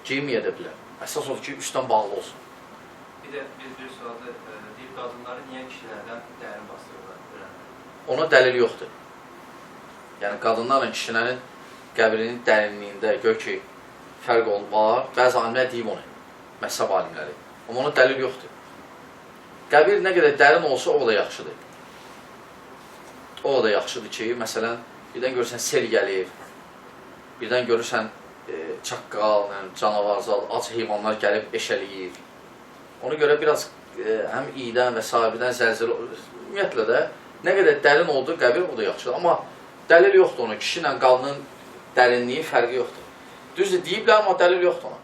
geyim edə bilər. Əsas odur ki, üstdən bağlı olsun. Bir də bir sualda deyib, qadınları niyə kişilərdən dərin bastırırlar? Ona dəlil yoxdur. Yəni, qadınlarla kişilərin qəbrinin dərinliyində gör ki, fərq var. Bəzi alimlər deyib onu, məhzəb alimləri. Amma ona dəlil yoxdur. Qəbir nə qədər dərin olsa, o da yaxşıdır. O da yaxşıdır ki, məsələn, birdən görürsən sel gəlir, birdən görürsən çaqqal, canavarzal, ac heyvanlar gəlib eşəliyir. Ona görə biraz həm iyidən və sahibidən zəlzələ, ümumiyyətlə də nə qədər dərin oldu qəbir, o da yaxşıdır. Amma dəlil yoxdur ona, kişi ilə qadının dərinliyi fərqi yoxdur. Düzdür, deyiblər, amma dəlil yoxdur ona.